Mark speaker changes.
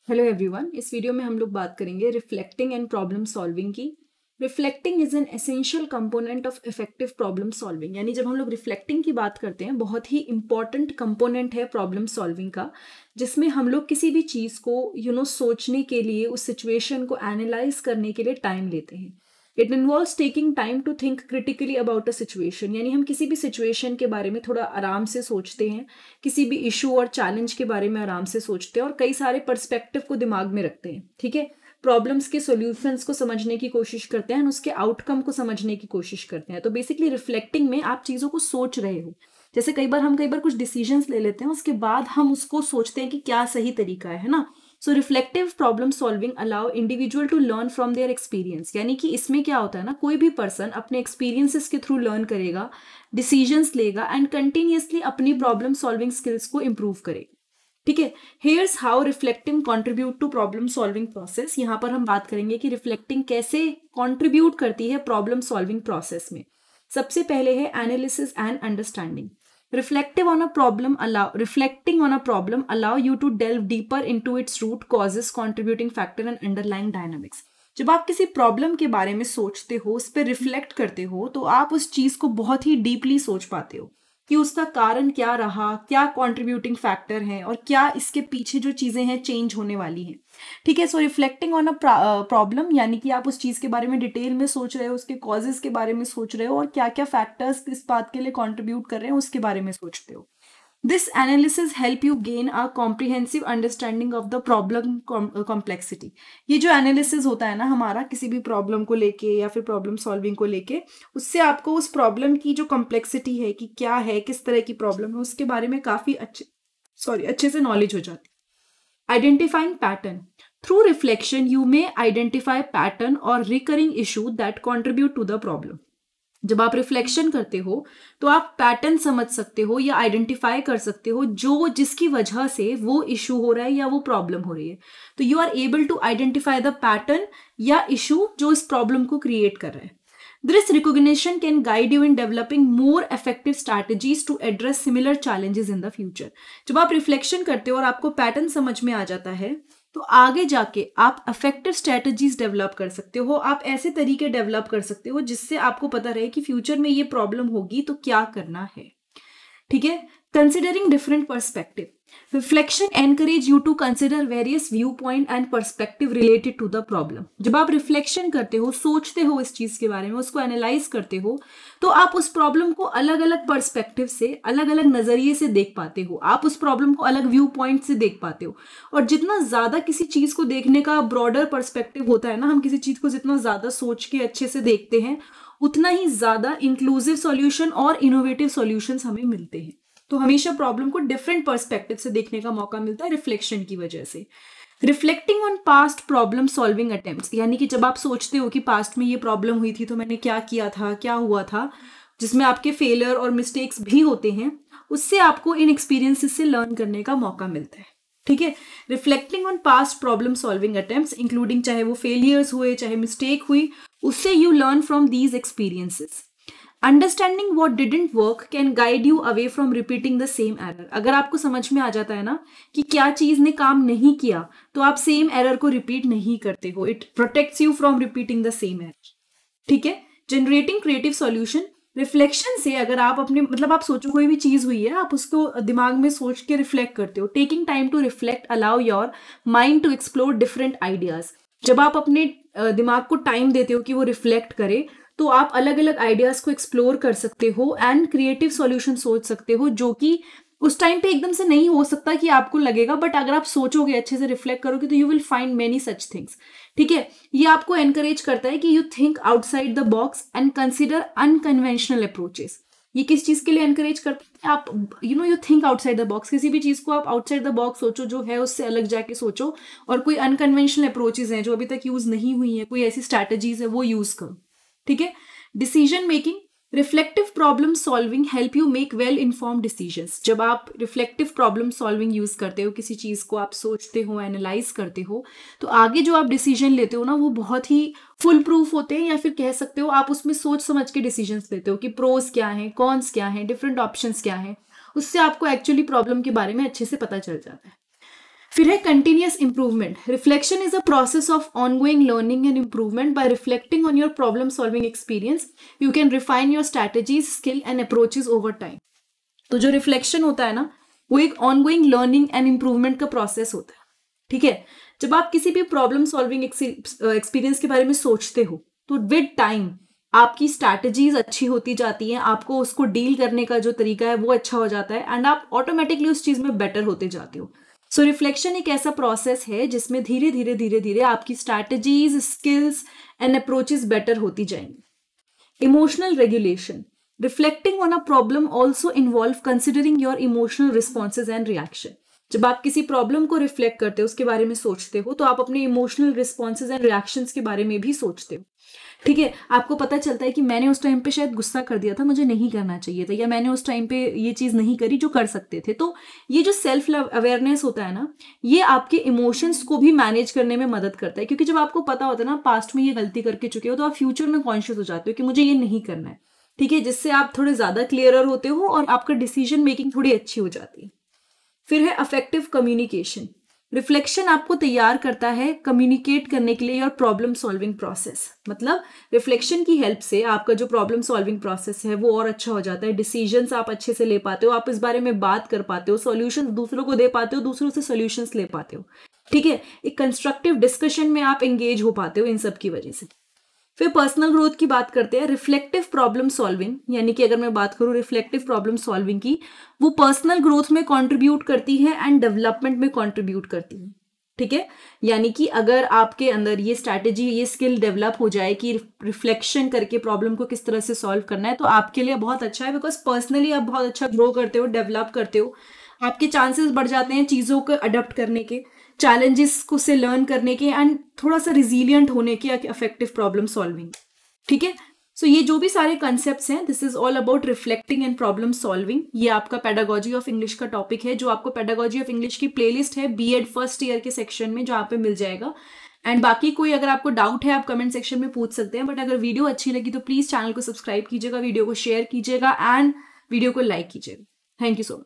Speaker 1: Hello everyone. इस video में हम लोग बात करेंगे रिफ्लेक्टिंग एंड प्रॉब्लम सॉल्विंग की। Reflecting is an essential component of effective problem solving. यानी जब हम लोग रिफ्लेक्टिंग की बात करते हैं, बहुत ही इंपॉर्टेंट कंपोनेंट है प्रॉब्लम सॉल्विंग का, जिसमें हम लोग किसी भी चीज़ को सोचने के लिए, उस सिचुएशन को एनालाइज करने के लिए टाइम लेते हैं। It involves taking time to think critically about a situation. यानी हम किसी भी सिचुएशन के बारे में थोड़ा आराम से सोचते हैं, किसी भी इशू और चैलेंज के बारे में आराम से सोचते हैं और कई सारे पर्सपेक्टिव को दिमाग में रखते हैं। ठीक है, प्रॉब्लम्स के सॉल्यूशंस को समझने की कोशिश करते हैं और उसके आउटकम को समझने की कोशिश करते हैं। तो बेसिकली रिफ्लेक्टिंग में आप चीज़ों को सोच रहे हो। जैसे कई बार कुछ डिसीजंस ले लेते हैं, उसके बाद हम उसको सोचते हैं कि क्या सही तरीका है ना। So reflective problem solving allow individual to learn from their experience. यानी कि इसमें क्या होता है ना, कोई भी पर्सन अपने एक्सपीरियंसेस के थ्रू लर्न करेगा, डिसीजंस लेगा एंड कंटिन्यूअसली अपनी प्रॉब्लम सॉल्विंग स्किल्स को इंप्रूव करेगा। ठीक है, here's how reflecting contribute to problem solving process. यहाँ पर हम बात करेंगे कि रिफ्लेक्टिंग कैसे कंट्रीब्यूट करती है प्रॉब्लम सॉल्विंग प्रोसेस में। सबसे पहले है analysis and understanding. Reflecting on a problem allow you to delve deeper into its root causes, contributing factor and underlying dynamics. जब आप किसी प्रॉब्लम के बारे में सोचते हो, उस पर रिफ्लेक्ट करते हो, तो आप उस चीज को बहुत ही डीपली सोच पाते हो कि उसका कारण क्या रहा, क्या कंट्रीब्यूटिंग फैक्टर है और क्या इसके पीछे जो चीजें हैं चेंज होने वाली हैं। ठीक है, सो रिफ्लेक्टिंग ऑन अ प्रॉब्लम यानी कि आप उस चीज के बारे में डिटेल में सोच रहे हो, उसके कॉजेज के बारे में सोच रहे हो और क्या क्या फैक्टर्स इस बात के लिए कंट्रीब्यूट कर रहे हैं उसके बारे में सोचते हो। This analysis help you gain a comprehensive understanding of the problem complexity. ये जो एनालिसिस होता है ना हमारा किसी भी प्रॉब्लम को लेके या फिर प्रॉब्लम सॉल्विंग को लेके, उससे आपको उस प्रॉब्लम की जो कॉम्प्लेक्सिटी है कि क्या है, किस तरह की प्रॉब्लम है, उसके बारे में काफी अच्छे से नॉलेज हो जाती है। Identifying pattern. Through reflection you may identify pattern और recurring issue that contribute to the problem. जब आप रिफ्लेक्शन करते हो तो आप पैटर्न समझ सकते हो या आइडेंटिफाई कर सकते हो जो जिसकी वजह से वो इशू हो रहा है या वो प्रॉब्लम हो रही है। तो you are able to identify the pattern या इशू जो इस प्रॉब्लम को क्रिएट कर रहा है। This recognition can guide you in developing more effective strategies to address similar challenges in the future. जब आप रिफ्लेक्शन करते हो और आपको पैटर्न समझ में आ जाता है, तो आगे जाके आप इफेक्टिव स्ट्रेटजीज डेवलप कर सकते हो। आप ऐसे तरीके डेवलप कर सकते हो जिससे आपको पता रहे कि फ्यूचर में ये प्रॉब्लम होगी तो क्या करना है। ठीक है, considering different perspective. Reflection encourage you to consider various view point and perspective related to the problem. जब आप रिफ्लेक्शन करते हो, सोचते हो इस चीज के बारे में, उसको एनालाइज करते हो, तो आप उस प्रॉब्लम को अलग अलग पर्सपेक्टिव से, अलग अलग नजरिए से देख पाते हो। आप उस प्रॉब्लम को अलग व्यू पॉइंट से देख पाते हो। और जितना ज्यादा किसी चीज को देखने का ब्रॉडर पर्सपेक्टिव होता है ना, हम किसी चीज को जितना ज्यादा सोच के अच्छे से देखते हैं, उतना ही ज्यादा इंक्लूसिव सॉल्यूशन और इनोवेटिव सॉल्यूशंस हमें मिलते हैं। तो हमेशा प्रॉब्लम को डिफरेंट पर्सपेक्टिव से देखने का मौका मिलता है रिफ्लेक्शन की वजह से। Reflecting on past problem solving attempts, यानी कि जब आप सोचते हो कि पास्ट में ये प्रॉब्लम हुई थी तो मैंने क्या किया था, क्या हुआ था, जिसमें आपके फेलियर और मिस्टेक्स भी होते हैं, उससे आपको इन एक्सपीरियंसेस से लर्न करने का मौका मिलता है। ठीक है, reflecting on past problem solving attempts including चाहे वो फेलियर्स हुए चाहे मिस्टेक हुई, उससे you learn from these experiences. Understanding what didn't work can guide you away from repeating the same error. अगर आपको समझ में आ जाता है ना कि क्या चीज ने काम नहीं किया, तो आप सेम एरर को रिपीट नहीं करते हो। It protects you from repeating the same error. ठीक है, जनरेटिंग क्रिएटिव सॉल्यूशन। रिफ्लेक्शन से अगर आप अपने आप सोचो कोई भी चीज हुई है, आप उसको दिमाग में सोच के रिफ्लेक्ट करते हो। Taking time to reflect allow your mind to explore different ideas. जब आप अपने दिमाग को टाइम देते हो कि वो रिफ्लेक्ट करे, तो आप अलग अलग आइडियाज को एक्सप्लोर कर सकते हो एंड क्रिएटिव सॉल्यूशन सोच सकते हो, जो कि उस टाइम पे एकदम से नहीं हो सकता कि आपको लगेगा, बट अगर आप सोचोगे, अच्छे से रिफ्लेक्ट करोगे, तो you will find many such things. ठीक है, ये आपको एनकरेज करता है कि you think outside the box and consider unconventional approaches. ये किस चीज के लिए एनकरेज करते हैं? आप you think outside the box. किसी भी चीज को आप आउटसाइड द बॉक्स सोचो, जो है उससे अलग जाके सोचो, और कोई अनकन्वेंशनल अप्रोचेज हैं जो अभी तक यूज नहीं हुई है, कोई ऐसी स्ट्रैटेजीज है, वो यूज करो। ठीक है, decision making. Reflective problem solving help you make well informed decisions. जब आप रिफ्लेक्टिव प्रॉब्लम सॉल्विंग यूज करते हो, किसी चीज को आप सोचते हो, एनालाइज करते हो, तो आगे जो आप डिसीजन लेते हो ना, वो बहुत ही फुल प्रूफ होते हैं, या फिर कह सकते हो आप उसमें सोच समझ के डिसीजंस लेते हो कि प्रोज क्या है, कॉन्स क्या है, डिफरेंट ऑप्शंस क्या है। उससे आपको एक्चुअली प्रॉब्लम के बारे में अच्छे से पता चल जाता है। फिर है continuous improvement. Reflection is a process of ongoing learning and improvement. By reflecting on your problem solving experience you can refine your strategies, skill and approaches over time. तो जो रिफ्लेक्शन होता है ना, वो एक ऑनगोइंग लर्निंग एंड इंप्रूवमेंट का process होता है. ठीक है, जब आप किसी भी प्रॉब्लम सॉल्विंग एक्सपीरियंस के बारे में सोचते हो तो विद टाइम आपकी स्ट्रैटेजीज अच्छी होती जाती हैं, आपको उसको डील करने का जो तरीका है वो अच्छा हो जाता है एंड आप ऑटोमेटिकली उस चीज में बेटर होते जाते हो. सो रिफ्लेक्शन एक ऐसा प्रोसेस है जिसमें धीरे धीरे धीरे धीरे आपकी strategies, skills and approaches better होती जाएंगी. Emotional regulation. Reflecting on a problem also involve considering your emotional responses and reaction. जब आप किसी प्रॉब्लम को रिफ्लेक्ट करते हो, उसके बारे में सोचते हो, तो आप अपने इमोशनल रिस्पॉन्सेज एंड रिएक्शंस के बारे में भी सोचते हो. ठीक है, आपको पता चलता है कि मैंने उस टाइम पे शायद गुस्सा कर दिया था, मुझे नहीं करना चाहिए था, या मैंने उस टाइम पे ये चीज नहीं करी जो कर सकते थे. तो ये जो सेल्फ अवेयरनेस होता है ना, ये आपके इमोशंस को भी मैनेज करने में मदद करता है. क्योंकि जब आपको पता होता है ना पास्ट में ये गलती करके चुके हो, तो आप फ्यूचर में कॉन्शियस हो जाते हो कि मुझे ये नहीं करना है. ठीक है, जिससे आप थोड़े ज्यादा क्लियरर होते हो और आपका डिसीजन मेकिंग थोड़ी अच्छी हो जाती है. फिर है अफेक्टिव कम्युनिकेशन. रिफ्लेक्शन आपको तैयार करता है कम्युनिकेट करने के लिए योर प्रॉब्लम सॉल्विंग प्रोसेस. मतलब रिफ्लेक्शन की हेल्प से आपका जो प्रॉब्लम सॉल्विंग प्रोसेस है वो और अच्छा हो जाता है. डिसीजंस आप अच्छे से ले पाते हो, आप इस बारे में बात कर पाते हो, सॉल्यूशंस दूसरों को दे पाते हो, दूसरों से सॉल्यूशंस ले पाते हो. ठीक है, एक कंस्ट्रक्टिव डिस्कशन में आप एंगेज हो पाते हो इन सब की वजह से. फिर पर्सनल ग्रोथ की बात करते हैं. रिफ्लेक्टिव प्रॉब्लम सॉल्विंग, यानी कि अगर मैं बात करूं रिफ्लेक्टिव प्रॉब्लम सॉल्विंग की, वो पर्सनल ग्रोथ में कंट्रीब्यूट करती है एंड डेवलपमेंट में कंट्रीब्यूट करती है. ठीक है, यानी कि अगर आपके अंदर ये स्ट्रैटेजी, ये स्किल डेवलप हो जाए कि रिफ्लेक्शन करके प्रॉब्लम को किस तरह से सॉल्व करना है, तो आपके लिए बहुत अच्छा है. बिकॉज पर्सनली आप बहुत अच्छा ग्रो करते हो, डेवलप करते हो, आपके चांसेस बढ़ जाते हैं चीज़ों को अडॉप्ट करने के, चैलेंजेस को से लर्न करने के एंड थोड़ा सा रिजिलियंट होने के, इफेक्टिव प्रॉब्लम सॉल्विंग. ठीक है, सो ये जो भी सारे कंसेप्ट्स हैं, this is all about reflecting and problem solving. ये आपका पेडागोजी ऑफ इंग्लिश का टॉपिक है, जो आपको पेडागोजी ऑफ इंग्लिश की प्लेलिस्ट है बीएड फर्स्ट ईयर के सेक्शन में, जहाँ पे मिल जाएगा. एंड बाकी कोई अगर आपको डाउट है आप कमेंट सेक्शन में पूछ सकते हैं. बट अगर वीडियो अच्छी लगी तो प्लीज चैनल को सब्सक्राइब कीजिएगा, वीडियो को शेयर कीजिएगा एंड वीडियो को लाइक कीजिएगा. Thank you so much.